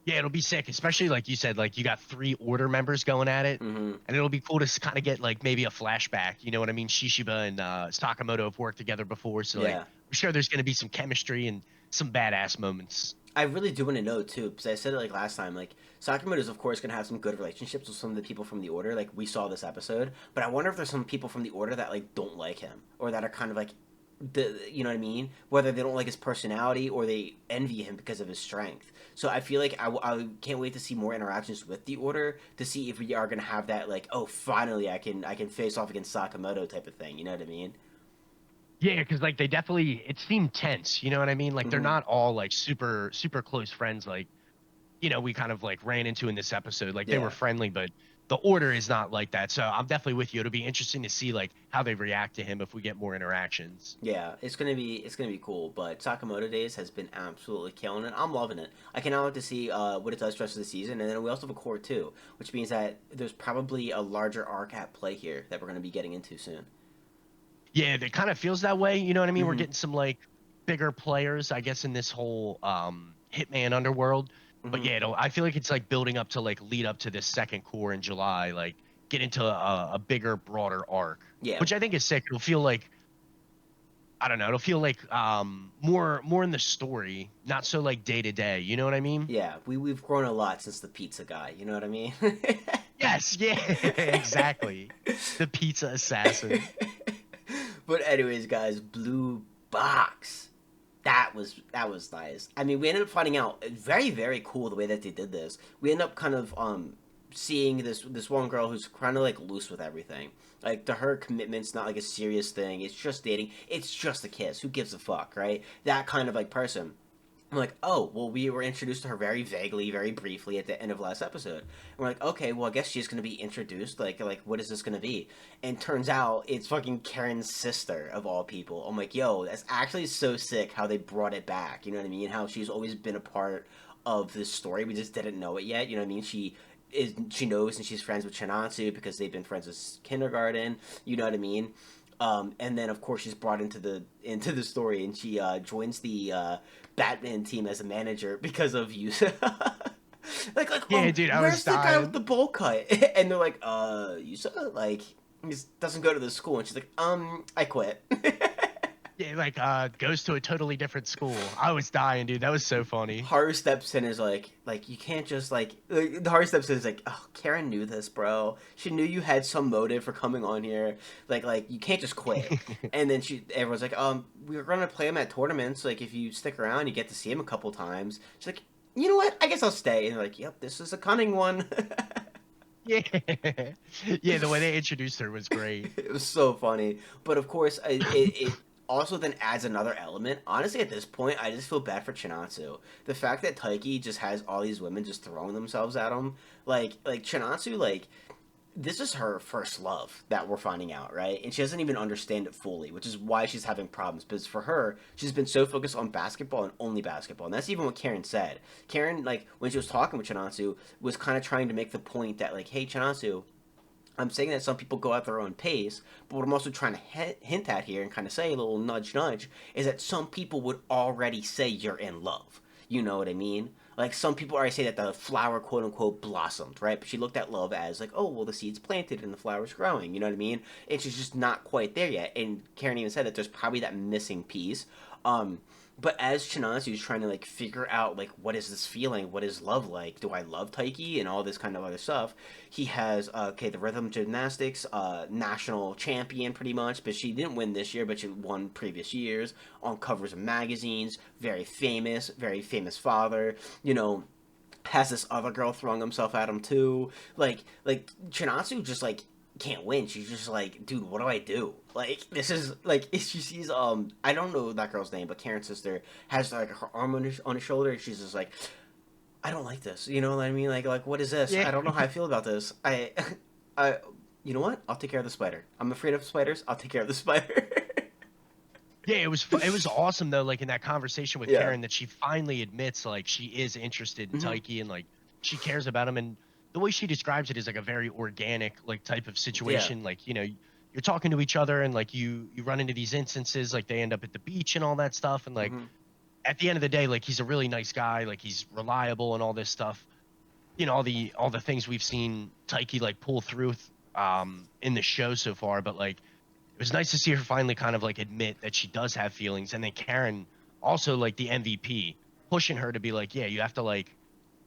S2: Yeah, it'll be sick, especially like you said, like you got three order members going at it,
S1: Hmm.
S2: and it'll be cool to kind of get like maybe a flashback. You know what I mean? Shishiba and Sakamoto have worked together before, so like
S1: Yeah,
S2: I'm sure there's going to be some chemistry and some badass moments.
S1: I really do want to know too, because I said it like last time. Like Sakamoto is of course gonna have some good relationships with some of the people from the Order, like we saw this episode. But I wonder if there's some people from the Order that like don't like him, or that are kind of like you know what I mean? Whether they don't like his personality or they envy him because of his strength. So I feel like I can't wait to see more interactions with the Order to see if we are gonna have that like, oh, finally I can face off against Sakamoto type of thing. You know what I mean?
S2: Yeah, because like they definitely it seemed tense. You know what I mean? Like they're
S1: Hmm.
S2: not all like super close friends. Like we kind of like ran into in this episode. Like they were
S1: Yeah.
S2: friendly, but the order is not like that. So I'm definitely with you. It'll be interesting to see like how they react to him if we get more interactions.
S1: Yeah, it's gonna be cool. But Sakamoto Days has been absolutely killing it. I'm loving it. I cannot wait to see what it does for the rest of the season. And then we also have a core two, which means that there's probably a larger arc at play here that we're gonna be getting into soon.
S2: Yeah, it kind of feels that way. You know what I mean? We're
S1: Hmm.
S2: getting some like bigger players, I guess, in this whole Hitman underworld. But
S1: Hmm.
S2: yeah, I feel like it's like building up to like lead up to this second core in July, like get into a bigger, broader arc,
S1: Yeah,
S2: which I think is sick. It'll feel like I don't know, it'll feel like more in the story, not so like day to day. You know what I mean?
S1: yeah. We've grown a lot since the pizza guy. You know what I mean?
S2: Yes, yeah, exactly. The pizza assassin.
S1: But anyways, guys, Blue Box. That was nice. I mean, we ended up finding out very very cool the way that they did this. We end up kind of seeing this one girl who's kind of like loose with everything. Like to her, commitment's not like a serious thing. It's just dating. It's just a kiss. Who gives a fuck, right? That kind of like person. I'm like, oh, well, we were introduced to her very vaguely, very briefly at the end of last episode. And we're like, okay, well, I guess she's gonna be introduced. Like, what is this gonna be? And turns out it's fucking Karen's sister of all people. I'm like, yo, that's actually so sick how they brought it back. You know what I mean? How she's always been a part of this story. We just didn't know it yet. You know what I mean? She she knows and she's friends with Chinatsu because they've been friends since kindergarten. You know what I mean? And then of course she's brought into the story, and she joins the Batman team as a manager because of Yusa.
S2: Yeah, dude, I was
S1: Where's the guy with
S2: dying.
S1: the bowl cut? And they're like, Yusa, like, he just doesn't go to the school, and she's like, I quit.
S2: Yeah, like goes to a totally different school. I was dying, dude. That was so funny.
S1: Haru steps in is like you can't just the Haru steps in is like, oh, Karen knew this, bro. She knew you had some motive for coming on here. Like you can't just quit. And then everyone's like, we're gonna play him at tournaments. Like if you stick around, you get to see him a couple times. She's like, you know what? I guess I'll stay. And they're like, yep, this is a cunning one.
S2: Yeah, yeah. The way they introduced her was great.
S1: It was so funny. But of course, it also then adds another element. Honestly, at this point, I just feel bad for Chinatsu. The fact that Taiki just has all these women just throwing themselves at him, like Chinatsu, like this is her first love that we're finding out, right? And she doesn't even understand it fully, which is why she's having problems. Because for her, she's been so focused on basketball and only basketball. And that's even what Karen said. Karen, like, when she was talking with Chinatsu, was kind of trying to make the point that, like, hey, Chinatsu, I'm saying that some people go at their own pace, but what I'm also trying to hint at here and kind of say a little nudge nudge is that some people would already say you're in love. You know what I mean? Like some people already say that the flower quote unquote blossomed, right? But she looked at love as like, oh well, the seed's planted and the flower's growing. You know what I mean? And she's just not quite there yet. And Karen even said that there's probably that missing piece. But as Chinatsu is trying to like figure out like what is this feeling, what is love like? Do I love Taiki and all this kind of other stuff? He has the rhythm gymnastics national champion pretty much, but she didn't win this year, but she won previous years on covers of magazines. Very famous father. You know, has this other girl throwing himself at him too. Like Chinatsu just like can't win. She's just like, dude, what do I do? Like this is like if she sees I don't know that girl's name, but Karen's sister has like her arm on his shoulder, and she's just like, I don't like this. You know what I mean? Like what is this?
S2: Yeah,
S1: I don't know how I feel about this. I you know what? I'll take care of the spider. I'm afraid of spiders. I'll take care of the spider.
S2: yeah. It was awesome though. Like in that conversation with
S1: Yeah.
S2: Karen, that she finally admits like she is interested in
S1: Hmm.
S2: Taiki and like she cares about him. And the way she describes it is like a very organic like type of
S1: Yeah.
S2: situation. Like you're talking to each other and like you run into these instances like they end up at the beach and all that stuff. And like
S1: Hmm.
S2: at the end of the day, like he's a really nice guy. Like he's reliable and all this stuff. All the things we've seen Taiki like pull through in the show so far. But like it was nice to see her finally kind of like admit that she does have feelings. And then Karen also like the MVP pushing her to be like, yeah, you have to like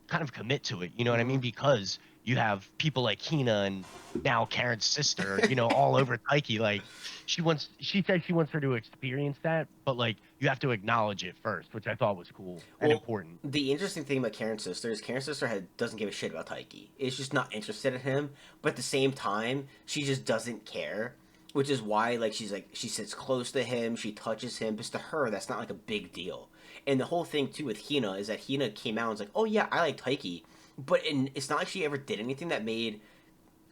S2: kind of commit to it. You know what I
S1: Hmm.
S2: mean? Because you have people like Hina and now Karen's sister, all over Taiki. Like she said she wants her to experience that, but like you have to acknowledge it first, which I thought was cool and
S1: Well,
S2: important.
S1: the interesting thing about Karen's sister is Karen's sister doesn't give a shit about Taiki. It's just not interested in him, but at the same time, she just doesn't care. Which is why, like, she sits close to him, she touches him, because to her, that's not like a big deal. And the whole thing too with Hina is that Hina came out and was like, "Oh yeah, I like Taiki," but it's not like she ever did anything that made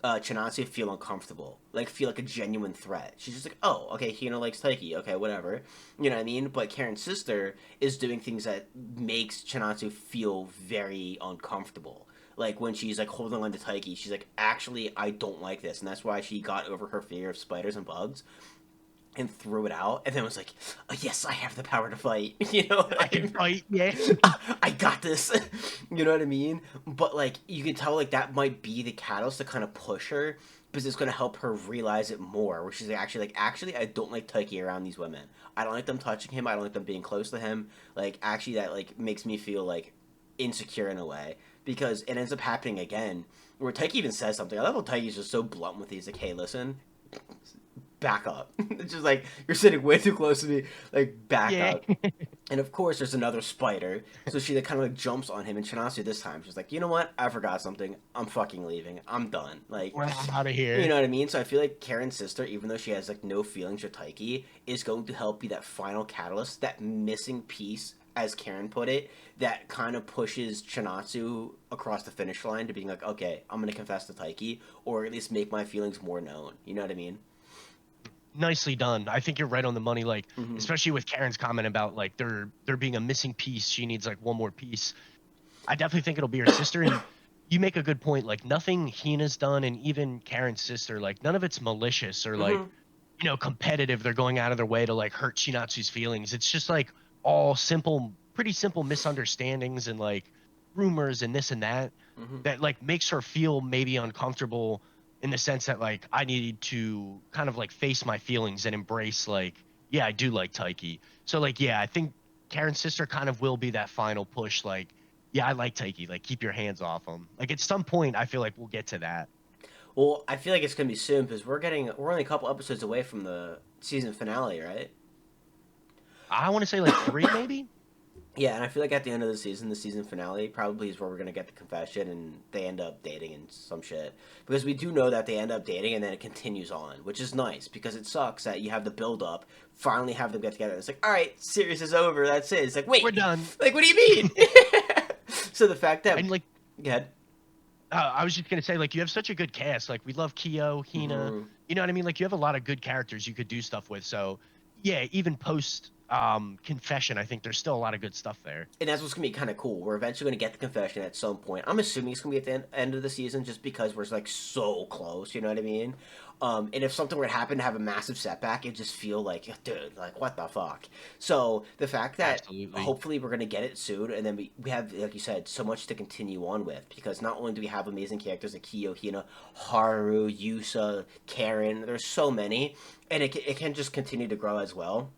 S1: Chinatsu feel uncomfortable, like feel like a genuine threat. She's just like, oh, okay, Hina likes Taiki, okay, whatever, you know what I mean? But Karen's sister is doing things that makes Chinatsu feel very uncomfortable. Like when she's like holding on to Taiki, she's like, actually, I don't like this, and that's why she got over her fear of spiders and bugs and threw it out, and then was like, oh, yes, I have the power to fight. You know what
S2: I
S1: I
S2: can
S1: mean?
S2: fight, yeah.
S1: I got this. You know what I mean? But like you can tell like that might be the catalyst to kind of push her because it's going to help her realize it more. Where she's actually I don't like Taiki around these women. I don't like them touching him. I don't like them being close to him. Like actually that like makes me feel like insecure in a way because it ends up happening again where Taiki even says something. I love how Taiki's just so blunt with these like, hey, listen, back up. It's just like you're sitting way too close to me. Like back
S2: Yeah.
S1: up. And of course, there's another spider. So she like, kind of like jumps on him, and Chinatsu this time she's like, you know what? I forgot something. I'm fucking leaving. I'm done. Like,
S2: We're out of
S1: you
S2: here.
S1: know what I mean? So I feel like Karen's sister, even though she has like no feelings for Taiki, is going to help be that final catalyst, that missing piece, as Karen put it, that kind of pushes Chinatsu across the finish line to being like, okay, I'm gonna confess to Taiki, or at least make my feelings more known. You know what I mean?
S2: Nicely done. I think you're right on the money. Like,
S1: Mm-hmm.
S2: especially with Karen's comment about like there being a missing piece. She needs like one more piece. I definitely think it'll be her sister. And you make a good point. Like nothing Hina's done, and even Karen's sister, like none of it's malicious or like
S1: Hmm.
S2: competitive. They're going out of their way to like hurt Chinatsu's feelings. It's just like all simple, pretty simple misunderstandings and like rumors and this and that
S1: Hmm.
S2: that like makes her feel maybe uncomfortable in the sense that like I need to kind of like face my feelings and embrace like, yeah, I do like Taiki. So like, yeah, I think Karen's sister kind of will be that final push. Like, yeah, I like Taiki. Like, keep your hands off him. Like at some point, I feel like we'll get to that.
S1: Well, I feel like it's gonna be soon because we're only a couple episodes away from the season finale, right?
S2: I want to say like three, maybe.
S1: Yeah, and I feel like at the end of the season finale probably is where we're gonna get the confession, and they end up dating and some shit. Because we do know that they end up dating, and then it continues on, which is nice because it sucks that you have the build up, finally have them get together. And it's like, all right, series is over. That's it. It's like,
S2: We're
S1: wait,
S2: done.
S1: like, what do you mean? So the fact that,
S2: And like,
S1: go ahead.
S2: I was just gonna say, like, you have such a good cast. Like, we love Kyo, Hina.
S1: Hmm.
S2: You know what I mean? Like, you have a lot of good characters you could do stuff with. So, yeah, even post confession, I think there's still a lot of good stuff there.
S1: And that's what's gonna be kind of cool. We're eventually gonna get the confession at some point. I'm assuming it's gonna be at the end of the season, just because we're like so close. You know what I mean? And if something were to happen to have a massive setback, it just feel like, dude, like what the fuck. So the fact that
S2: Absolutely.
S1: hopefully we're gonna get it soon, and then we have, like you said, so much to continue on with, because not only do we have amazing characters like Kiyo, Hina, Haru, Yusa, Karen. There's so many, and it can just continue to grow as well,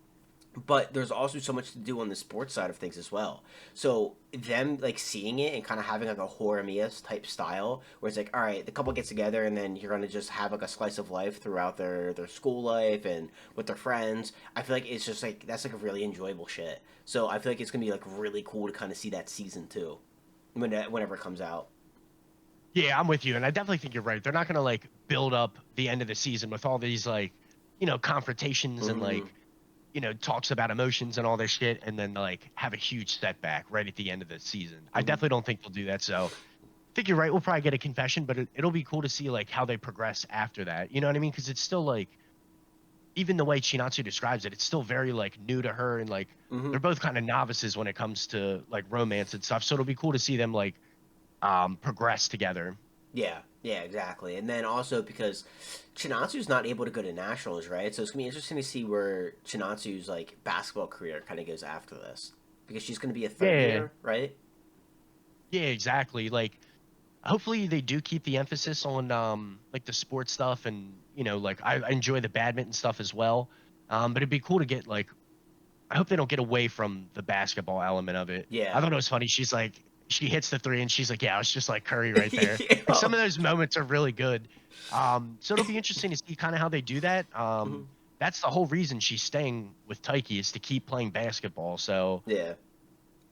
S1: but there's also so much to do on the sports side of things as well. So them like seeing it and kind of having like a horror Mia's type style, where it's like, all right, the couple gets together and then you're gonna just have like a slice of life throughout their school life and with their friends. I feel like it's just like that's like a really enjoyable shit. So I feel like it's gonna be like really cool to kind of see that season two whenever it comes out.
S2: Yeah, I'm with you, and I definitely think you're right. They're not gonna like build up the end of the season with all these like, confrontations and
S1: Hmm.
S2: like, talks about emotions and all this shit, and then like have a huge setback right at the end of the season. I
S1: Hmm.
S2: definitely don't think they'll do that. So I think you're right. We'll probably get a confession, but it'll be cool to see like how they progress after that. You know what I mean? Because it's still like even the way Chinatsu describes it, it's still very like new to her, and like
S1: Hmm.
S2: they're both kind of novices when it comes to like romance and stuff. So it'll be cool to see them like progress together.
S1: Yeah, yeah, exactly. And then also because Chinatsu's not able to go to nationals, right? So it's gonna be interesting to see where Chinatsu's like basketball career kind of goes after this, because she's gonna be a third
S2: Yeah,
S1: year, right?
S2: yeah, exactly. Like hopefully they do keep the emphasis on like the sports stuff, and like I enjoy the badminton stuff as well. But it'd be cool to get like I hope they don't get away from the basketball element of it. I
S1: Yeah.
S2: thought it was funny. She's like, she hits the three and she's like, yeah, it's just like Curry right there. Like
S1: Yeah.
S2: some of those moments are really good. So it'll be interesting to see kind of how they do that.
S1: Mhm.
S2: That's the whole reason she's staying with Taiki is to keep playing basketball. So
S1: Yeah.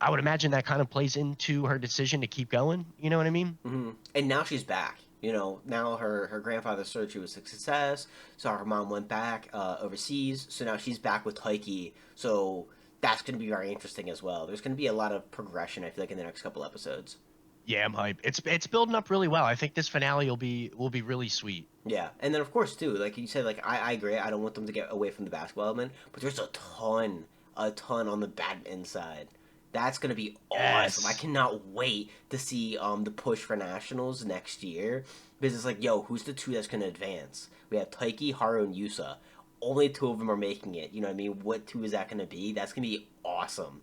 S2: I would imagine that kind of plays into her decision to keep going. You know what I mean?
S1: Hmm. And now she's back. You know, now her grandfather's surgery was a success. So her mom went back overseas. So now she's back with Taiki. So that's going to be very interesting as well. There's going to be a lot of progression, I feel like, in the next couple episodes.
S2: Yeah, I'm hype. It's building up really well. I think this finale will be really sweet.
S1: Yeah, and then of course too, like you said, like I agree. I don't want them to get away from the basketball element, but there's a ton on the badminton side. That's gonna be awesome. I
S2: Yes.
S1: cannot wait to see the push for nationals next year, because it's like, yo, who's the two that's gonna advance? We have Taiki, Haru, and Yusa. Only two of them are making it. You know what I mean? What two is that gonna be? That's gonna be awesome.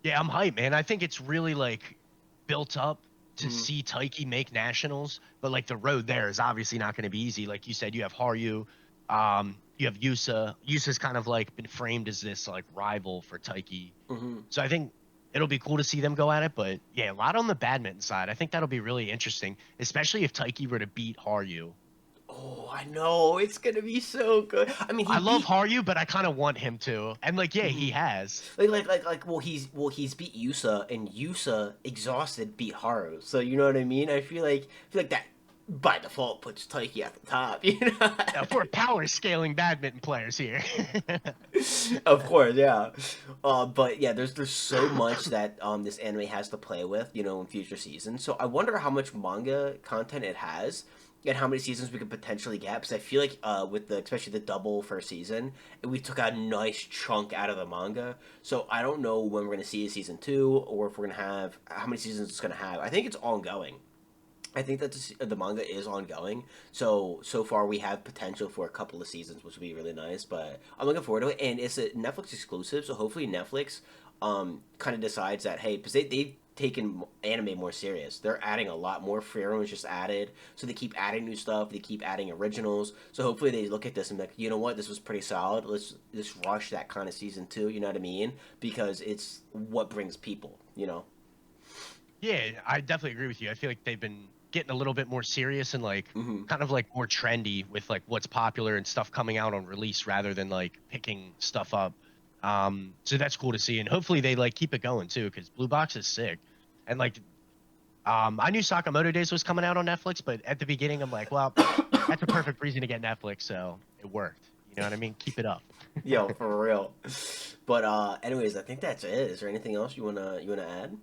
S2: Yeah, I'm hyped, man. I think it's really like built up to
S1: Mm-hmm.
S2: see Taiki make nationals, but like the road there is obviously not going to be easy. Like you said, you have Haru, you have Yusa. Yusa's kind of like been framed as this like rival for Taiki.
S1: Mm-hmm.
S2: So I think it'll be cool to see them go at it. But yeah, a lot on the badminton side. I think that'll be really interesting, especially if Taiki were to beat Haru.
S1: Oh, I know it's gonna be so good. I mean, he
S2: I love
S1: beat.
S2: Haru, but I kind of want him to. And like, yeah,
S1: Mhm.
S2: he has.
S1: Well, he's beat Yusa, and Yusa exhausted beat Haru. So you know what I mean. I feel like that by default puts Taiki at the top. You know.
S2: If we're power scaling badminton players here.
S1: Of course, yeah. But yeah, there's so much that this anime has to play with, in future seasons. So I wonder how much manga content it has, and how many seasons we could potentially get. Because I feel like with the especially the double first season, we took a nice chunk out of the manga. So I don't know when we're gonna see a season two, or if we're gonna have how many seasons it's gonna have. I think it's ongoing. I think that the manga is ongoing, so far we have potential for a couple of seasons, which would be really nice. But I'm looking forward to it, and it's a Netflix exclusive, so hopefully Netflix kind of decides that, hey, because they've taken anime more serious. They're adding a lot more. Free was just added, so they keep adding new stuff. They keep adding originals. So hopefully they look at this and be like, you know what, this was pretty solid. Let's just rush that kind of season 2. You know what I mean? Because it's what brings people. You know.
S2: Yeah, I definitely agree with you. I feel like they've been getting a little bit more serious and like
S1: Mm-hmm.
S2: kind of like more trendy with like what's popular and stuff coming out on release rather than like picking stuff up. So that's cool to see, and hopefully they like keep it going too, because Blue Box is sick. And like, I knew Sakamoto Days was coming out on Netflix, but at the beginning I'm like, well, that's a perfect reason to get Netflix, so it worked. You know what I mean? Keep it up.
S1: Yo, for real. But anyways, I think that's it. Is there anything else you wanna add?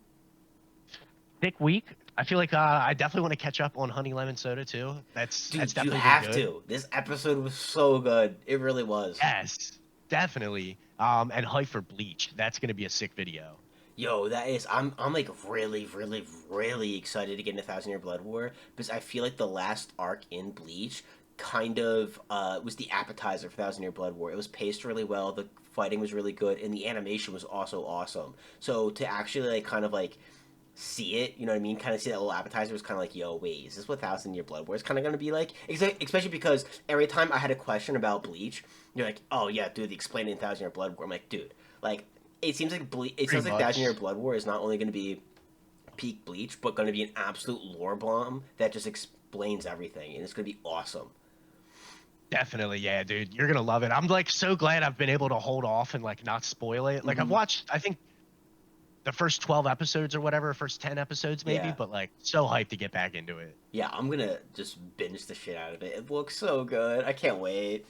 S2: Thick week. I feel like I definitely want to catch up on Honey Lemon Soda too. That's
S1: Dude, you
S2: definitely been
S1: have
S2: good.
S1: to. This episode was so good. It really was.
S2: Yes, definitely. And hype for Bleach. That's gonna be a sick video.
S1: Yo, that is. I'm like really, really, really excited to get into Thousand Year Blood War because I feel like the last arc in Bleach kind of was the appetizer for Thousand Year Blood War. It was paced really well. The fighting was really good, and the animation was also awesome. So to actually like kind of like see it, you know what I mean? Kind of see that little appetizer was kind of like, yo, wait, is this what Thousand Year Blood War is kind of going to be like? Especially because every time I had a question about Bleach, you're like, oh yeah, dude, explain it in Thousand Year Blood War. I'm like, dude, like, it seems like it
S2: Pretty
S1: sounds like Thousand Year
S2: much.
S1: Blood War is not only going to be peak Bleach, but going to be an absolute lore bomb that just explains everything, and it's going to be awesome.
S2: Definitely, yeah, dude. You're gonna love it. I'm like so glad I've been able to hold off and like not spoil it. Like I've
S1: Mm-hmm.
S2: watched, I think the first 12 episodes or whatever, first 10 episodes maybe,
S1: Yeah.
S2: but like so hyped to get back into it.
S1: Yeah, I'm going to just binge the shit out of it. It looks so good. I can't wait.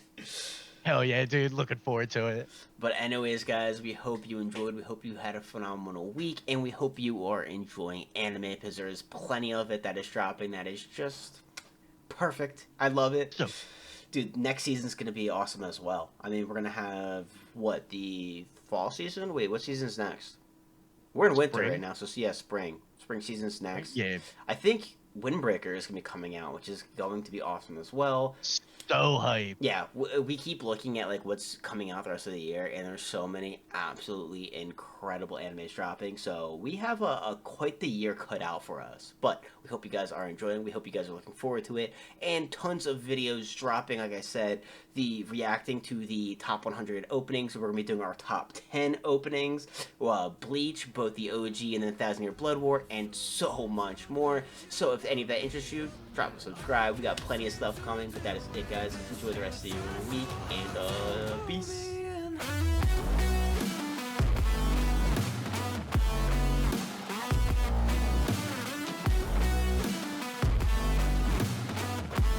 S2: Hell yeah, dude. Looking forward to it.
S1: But anyways, guys, we hope you enjoyed. We hope you had a phenomenal week, and we hope you are enjoying anime because there is plenty of it that is dropping that is just perfect. I love it.
S2: So
S1: Dude, next season's gonna be awesome as well. I mean, we're gonna have what, the fall season? Wait, what season's next? We're in winter right
S2: spring.
S1: now, so yeah, spring. Spring season's next.
S2: Yeah.
S1: I think Windbreaker is gonna be coming out, which is going to be awesome as well.
S2: So hype.
S1: Yeah, we keep looking at like what's coming out the rest of the year, and there's so many absolutely incredible animes dropping. So we have a quite the year cut out for us. But we hope you guys are enjoying. We hope you guys are looking forward to it, and tons of videos dropping. Like I said, the reacting to the top 100 openings. We're gonna be doing our top 10 openings. Bleach, both the OG and then Thousand Year Blood War, and so much more. So if any of that interests you, drop a subscribe. We got plenty of stuff coming, but that is it, guys. Enjoy the rest of your week, and peace.